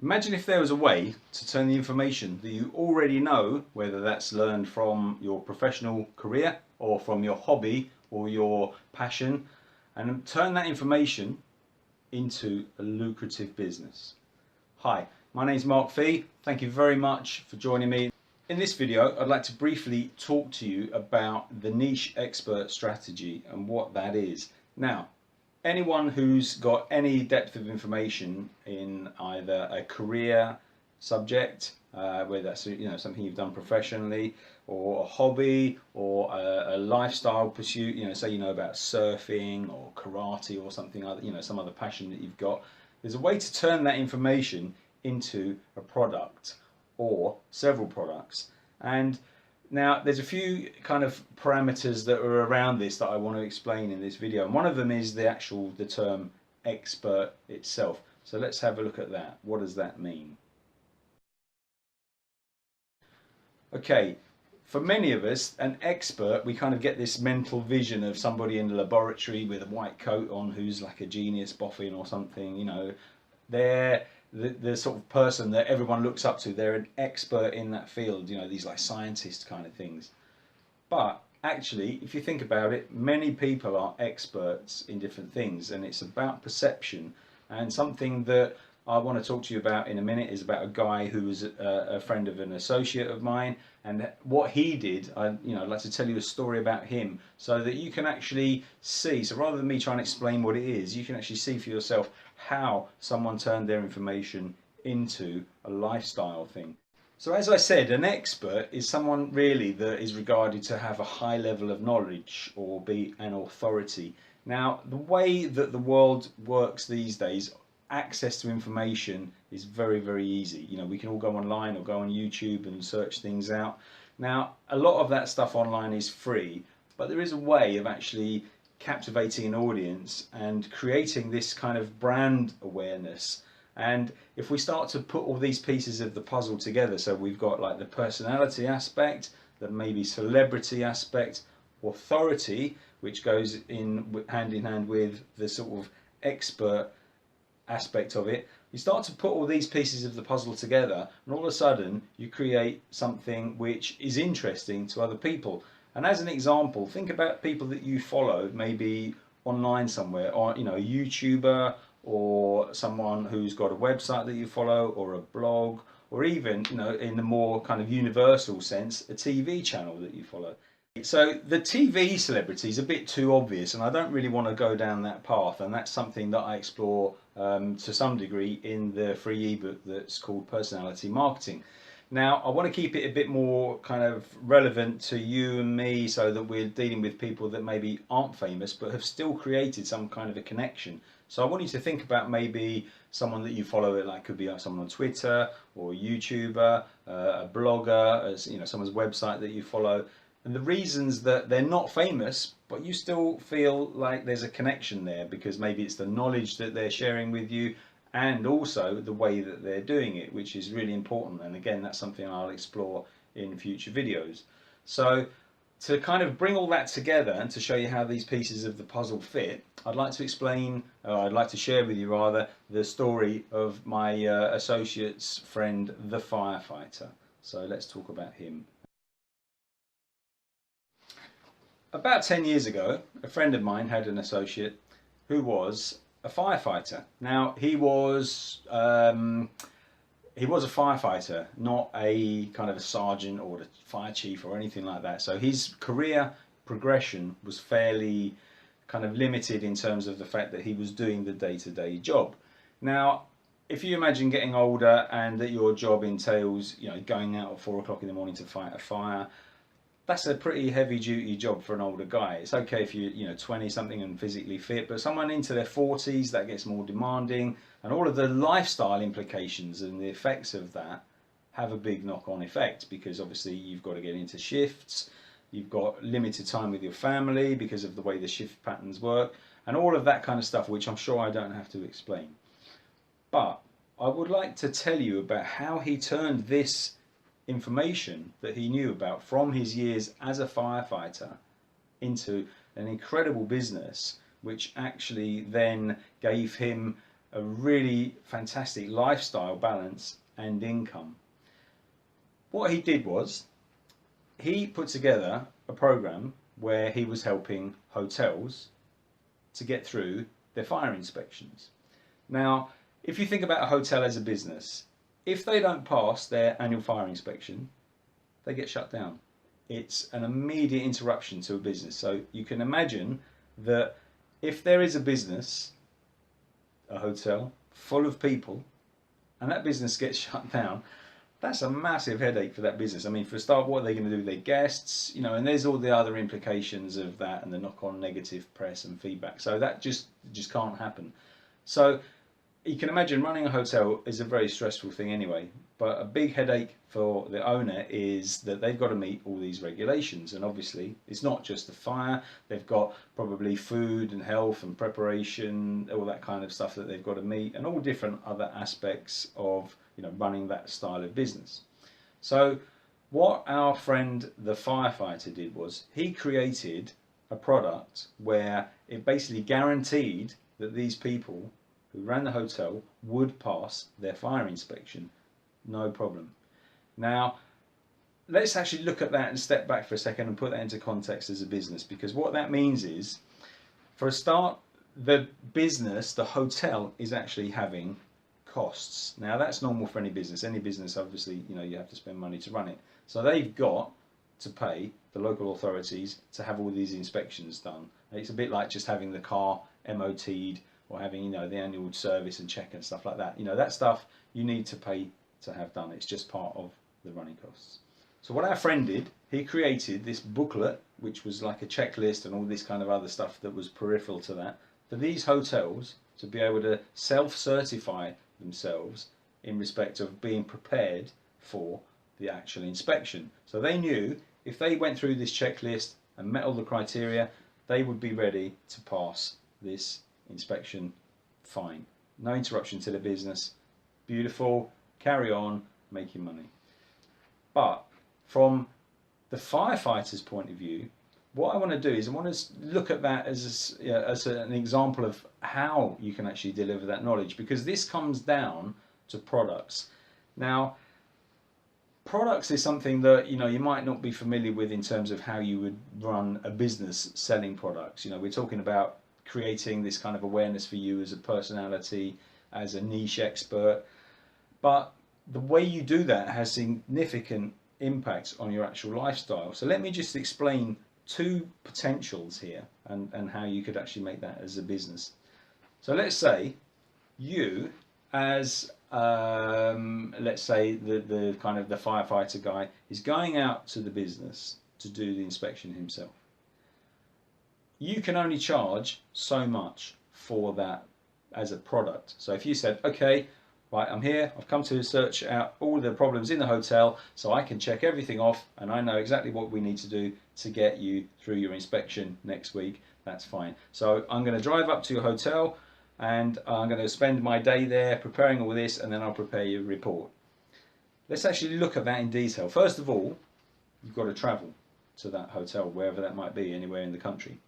Imagine if there was a way to turn the information that you already know, whether that's learned from your professional career or from your hobby or your passion, and turn that information into a lucrative business. Hi, my name is Mark Fee. Thank you very much for joining me. In this video, I'd like to briefly talk to you about the niche expert strategy and what that is. Now, anyone who's got any depth of information in either a career subject, whether that's something you've done professionally, or a hobby, or a lifestyle pursuit, say you know about surfing or karate or something other, some other passion that you've got, there's a way to turn that information into a product or several products. And now there's a few kind of parameters that are around this that I want to explain in this video, and one of them is the term expert itself. So let's have a look at that. What does that mean? Okay, for many of us, an expert, we kind of get this mental vision of somebody in the laboratory with a white coat on who's like a genius boffin or something. They're the sort of person that everyone looks up to. They're an expert in that field, these like scientist kind of things. But actually, if you think about it, many people are experts in different things, and it's about perception. And something that I want to talk to you about in a minute is about a guy who was a friend of an associate of mine, and what he did. I'd like to tell you a story about him so that you can actually see. So rather than me trying to explain what it is, you can actually see for yourself how someone turned their information into a lifestyle thing. So as I said, an expert is someone really that is regarded to have a high level of knowledge or be an authority. Now, the way that the world works these days, access to information is very, very easy. We can all go online or go on YouTube and search things out. Now, a lot of that stuff online is free, but there is a way of actually captivating an audience and creating this kind of brand awareness. And if we start to put all these pieces of the puzzle together, so we've got like the personality aspect, the maybe celebrity aspect, authority, which goes in hand with the sort of expert aspect of it, you start to put all these pieces of the puzzle together, and all of a sudden you create something which is interesting to other people. And as an example, think about people that you follow, maybe online somewhere, or a YouTuber, or someone who's got a website that you follow, or a blog, or even in the more kind of universal sense, a TV channel that you follow. So the TV celebrity is a bit too obvious, and I don't really want to go down that path, and that's something that I explore to some degree in the free ebook that's called Personality Marketing. Now, I want to keep it a bit more kind of relevant to you and me, so that we're dealing with people that maybe aren't famous but have still created some kind of a connection. So I want you to think about maybe someone that you follow, like could be someone on Twitter or a YouTuber, a blogger, someone's website that you follow, and the reasons that they're not famous, but you still feel like there's a connection there, because maybe it's the knowledge that they're sharing with you, and also the way that they're doing it, which is really important. And again, that's something I'll explore in future videos. So to kind of bring all that together and to show you how these pieces of the puzzle fit, I'd like to share with you rather the story of my associate's friend, the firefighter. So let's talk about him. About 10 years ago, a friend of mine had an associate who was a firefighter. Now, he was a firefighter, not a kind of a sergeant or a fire chief or anything like that. So his career progression was fairly kind of limited in terms of the fact that he was doing the day-to-day job. Now, if you imagine getting older and that your job entails, going out at 4 o'clock in the morning to fight a fire, that's a pretty heavy duty job for an older guy. It's okay if you're 20 something and physically fit, but someone into their 40s, that gets more demanding, and all of the lifestyle implications and the effects of that have a big knock-on effect, because obviously you've got to get into shifts, you've got limited time with your family because of the way the shift patterns work, and all of that kind of stuff, which I'm sure I don't have to explain. But I would like to tell you about how he turned this information that he knew about from his years as a firefighter into an incredible business, which actually then gave him a really fantastic lifestyle balance and income. What he did was he put together a program where he was helping hotels to get through their fire inspections. Now, if you think about a hotel as a business, if they don't pass their annual fire inspection, they get shut down. It's an immediate interruption to a business. So you can imagine that if there is a business, a hotel, full of people, and that business gets shut down, that's a massive headache for that business. I mean, for a start, what are they going to do with their guests? You know, and there's all the other implications of that and the knock-on negative press and feedback. So that just can't happen. So you can imagine running a hotel is a very stressful thing anyway, but a big headache for the owner is that they've got to meet all these regulations, and obviously it's not just the fire, they've got probably food and health and preparation, all that kind of stuff that they've got to meet, and all different other aspects of, you know, running that style of business. So what our friend the firefighter did was he created a product where it basically guaranteed that these people who ran the hotel would pass their fire inspection, no problem. Now, let's actually look at that and step back for a second and put that into context as a business, because what that means is, for a start, the business, the hotel, is actually having costs. Now, that's normal for any business. Any business, obviously, you know, you have to spend money to run it. So they've got to pay the local authorities to have all these inspections done. It's a bit like just having the car MOT'd, or having, you know, the annual service and check and stuff like that. You know, that stuff you need to pay to have done. It's just part of the running costs. So what our friend did, he created this booklet, which was like a checklist and all this kind of other stuff that was peripheral to that, for these hotels to be able to self-certify themselves in respect of being prepared for the actual inspection. So they knew if they went through this checklist and met all the criteria, they would be ready to pass this inspection fine. No interruption to the business. Beautiful. Carry on making money. But from the firefighter's point of view, what I want to do is I want to look at that as an example of how you can actually deliver that knowledge, because this comes down to products. Now, products is something that, you know, you might not be familiar with in terms of how you would run a business selling products. You know, we're talking about creating this kind of awareness for you as a personality, as a niche expert, but the way you do that has significant impacts on your actual lifestyle. So let me just explain two potentials here and how you could actually make that as a business. So let's say you, as let's say the kind of the firefighter guy, is going out to the business to do the inspection himself. You can only charge so much for that as a product. So if you said, okay, right, I'm here, I've come to search out all the problems in the hotel so I can check everything off and I know exactly what we need to do to get you through your inspection next week, that's fine. So I'm going to drive up to your hotel and I'm going to spend my day there preparing all this, and then I'll prepare your report. Let's actually look at that in detail. First of all, you've got to travel to that hotel, wherever that might be, anywhere in the country.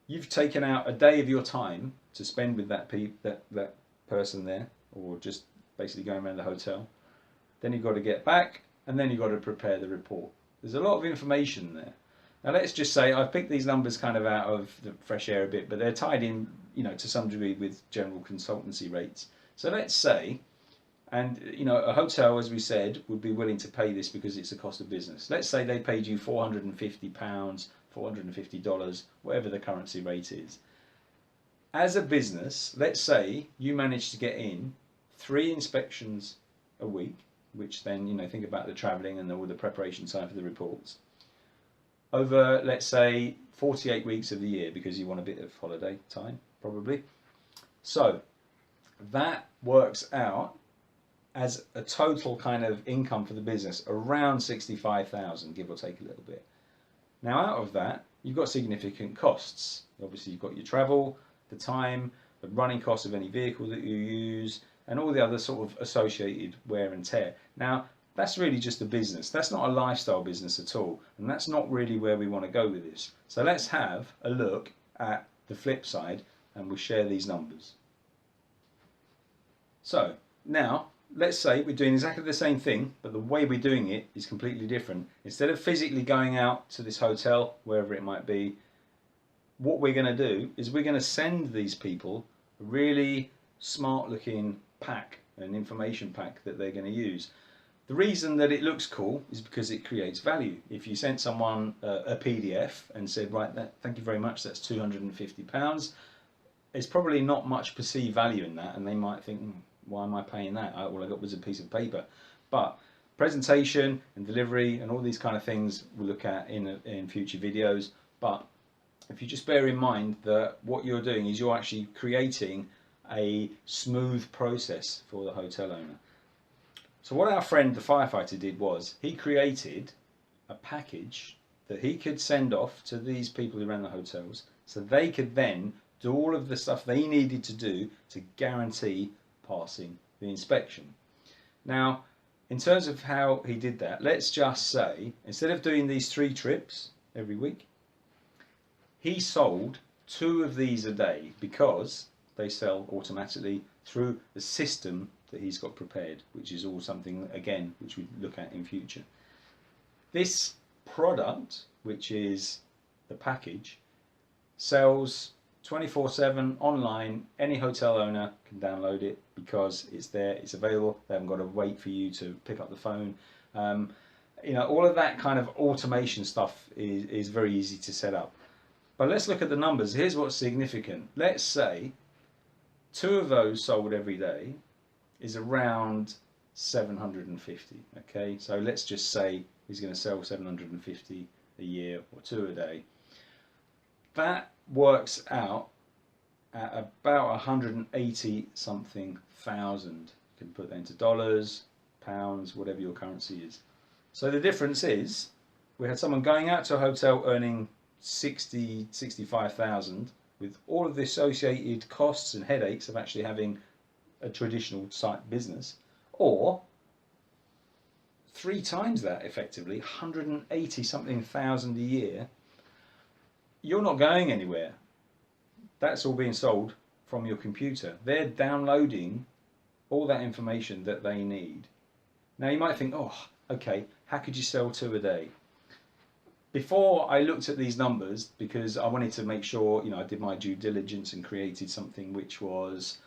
You've taken out a day of your time to spend with that person there, or just basically going around the hotel. Then you've got to get back, and then you've got to prepare the report. There's a lot of information there. Now let's just say I've picked these numbers kind of out of the fresh air a bit, but they're tied in, you know, to some degree with general consultancy rates. So let's say, and you know, a hotel, as we said, would be willing to pay this because it's a cost of business. Let's say they paid you £450, $450, whatever the currency rate is. As a business, let's say you manage to get in 3 inspections a week, which then, you know, think about the travelling and all the preparation time for the reports, over, let's say, 48 weeks of the year, because you want a bit of holiday time, probably. So that works out as a total kind of income for the business, around 65,000, give or take a little bit. Now, out of that, you've got significant costs. Obviously, you've got your travel, the time, the running costs of any vehicle that you use, and all the other sort of associated wear and tear. Now, that's really just a business. That's not a lifestyle business at all, and that's not really where we want to go with this. So let's have a look at the flip side, and we'll share these numbers. So now let's say we're doing exactly the same thing, but the way we're doing it is completely different. Instead of physically going out to this hotel, wherever it might be, what we're going to do is we're going to send these people a really smart looking pack, an information pack that they're going to use. The reason that it looks cool is because it creates value. If you sent someone a PDF and said, right, thank you very much, that's £250, there's probably not much perceived value in that, and they might think, why am I paying that? All I got was a piece of paper. But presentation and delivery and all these kind of things we'll look at in future videos. But if you just bear in mind that what you're doing is you're actually creating a smooth process for the hotel owner. So what our friend the firefighter did was he created a package that he could send off to these people who ran the hotels, so they could then do all of the stuff they needed to do to guarantee passing the inspection. Now, in terms of how he did that, let's just say instead of doing these 3 trips every week, he sold 2 of these a day because they sell automatically through the system that he's got prepared, which is all something, again, which we look at in future. This product, which is the package, sells 24/7 online. Any hotel owner can download it because it's there, it's available. They haven't got to wait for you to pick up the phone. All of that kind of automation stuff is very easy to set up. But let's look at the numbers. Here's what's significant. Let's say 2 of those sold every day is around 750. Okay, so let's just say he's going to sell 750 a year or 2 a day. That works out at about 180 something thousand. You can put that into dollars, pounds, whatever your currency is. So the difference is we had someone going out to a hotel earning 65,000 with all of the associated costs and headaches of actually having a traditional site business, or 3 times that effectively, 180 something thousand a year. You're not going anywhere. That's all being sold from your computer. They're downloading all that information that they need. Now you might think, oh, okay, how could you sell 2 a day? Before I looked at these numbers, because I wanted to make sure, I did my due diligence and created something which was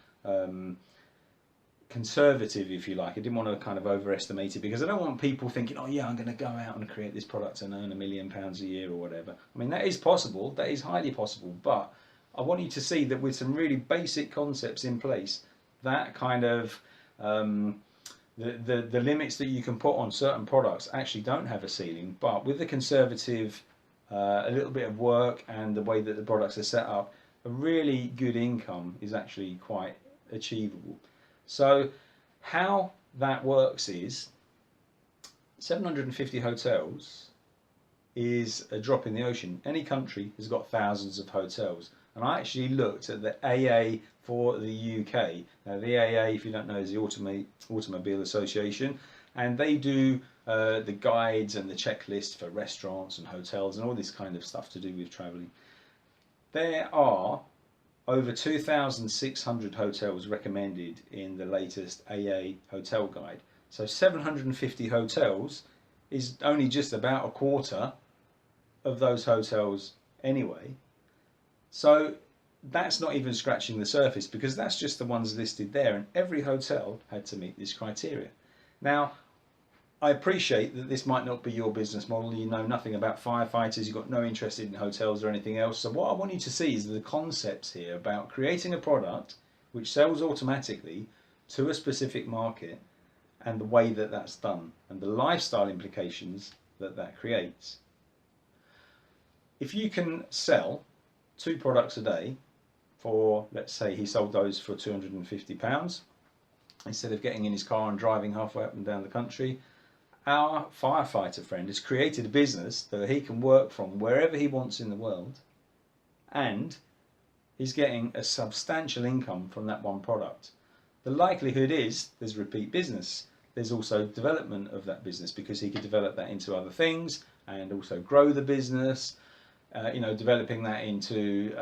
conservative, if you like. I didn't want to kind of overestimate it because I don't want people thinking, oh yeah, I'm going to go out and create this product and earn £1 million a year or whatever. I mean, that is possible, that is highly possible, but I want you to see that with some really basic concepts in place, that kind of the limits that you can put on certain products actually don't have a ceiling, but with the conservative, a little bit of work and the way that the products are set up, a really good income is actually quite achievable. So how that works is 750 hotels is a drop in the ocean. Any country has got thousands of hotels. And I actually looked at the AA for the UK. Now the AA, if you don't know, is the Automobile Association, and they do the guides and the checklists for restaurants and hotels and all this kind of stuff to do with travelling. There are over 2,600 hotels recommended in the latest AA hotel guide. So 750 hotels is only just about a quarter of those hotels anyway. So that's not even scratching the surface, because that's just the ones listed there, and every hotel had to meet this criteria. Now, I appreciate that this might not be your business model. You know nothing about firefighters, you've got no interest in hotels or anything else. So what I want you to see is the concepts here about creating a product which sells automatically to a specific market, and the way that that's done, and the lifestyle implications that that creates. If you can sell 2 products a day for, let's say he sold those for £250, instead of getting in his car and driving halfway up and down the country, our firefighter friend has created a business that he can work from wherever he wants in the world, and he's getting a substantial income from that one product. The likelihood is there's repeat business. There's also development of that business, because he could develop that into other things and also grow the business. developing that into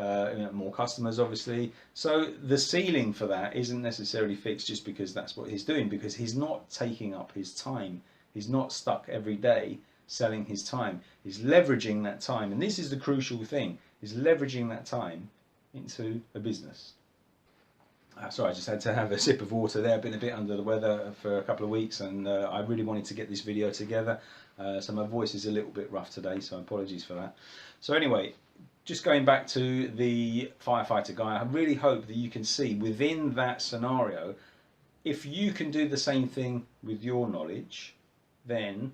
more customers, obviously. So the ceiling for that isn't necessarily fixed just because that's what he's doing, because he's not taking up his time. He's not stuck every day selling his time. He's leveraging that time, and this is the crucial thing: is leveraging that time into a business. Sorry, I just had to have a sip of water there. I've been a bit under the weather for a couple of weeks, and I really wanted to get this video together. So my voice is a little bit rough today, so apologies for that. So anyway, just going back to the firefighter guy, I really hope that you can see within that scenario, if you can do the same thing with your knowledge, then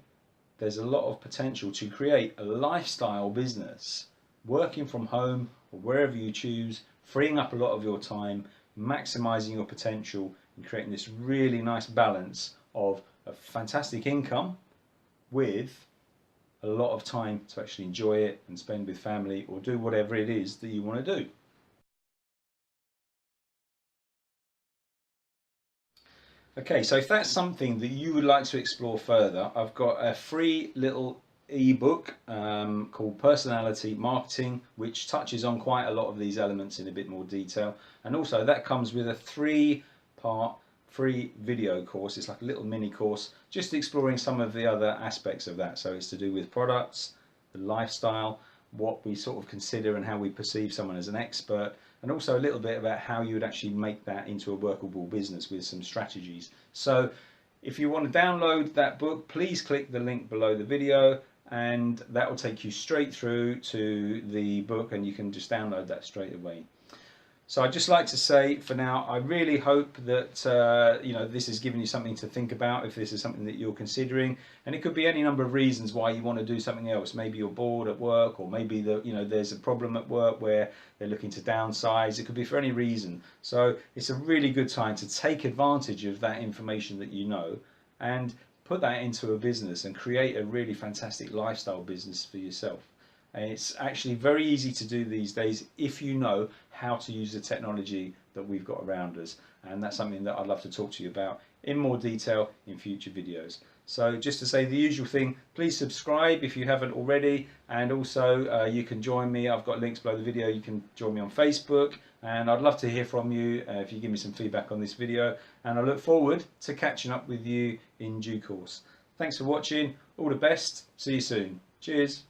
there's a lot of potential to create a lifestyle business, working from home or wherever you choose, freeing up a lot of your time, maximizing your potential, and creating this really nice balance of a fantastic income with a lot of time to actually enjoy it and spend with family or do whatever it is that you want to do. Okay, so if that's something that you would like to explore further, I've got a free little ebook called Personality Marketing, which touches on quite a lot of these elements in a bit more detail. And also that comes with a 3-part free video course. It's like a little mini course just exploring some of the other aspects of that. So it's to do with products, the lifestyle, what we sort of consider and how we perceive someone as an expert, and also a little bit about how you would actually make that into a workable business with some strategies. So if you want to download that book, please click the link below the video, and that will take you straight through to the book, and you can just download that straight away. So I'd just like to say for now, I really hope that this has given you something to think about if this is something that you're considering. And it could be any number of reasons why you want to do something else. Maybe you're bored at work, or maybe there's a problem at work where they're looking to downsize. It could be for any reason. So it's a really good time to take advantage of that information that you know and put that into a business and create a really fantastic lifestyle business for yourself. And it's actually very easy to do these days if you know how to use the technology that we've got around us. And that's something that I'd love to talk to you about in more detail in future videos. So just to say the usual thing, please subscribe if you haven't already, and also you can join me. I've got links below the video. You can join me on Facebook, and I'd love to hear from you if you give me some feedback on this video, and I look forward to catching up with you in due course. Thanks for watching. All the best. See you soon. Cheers.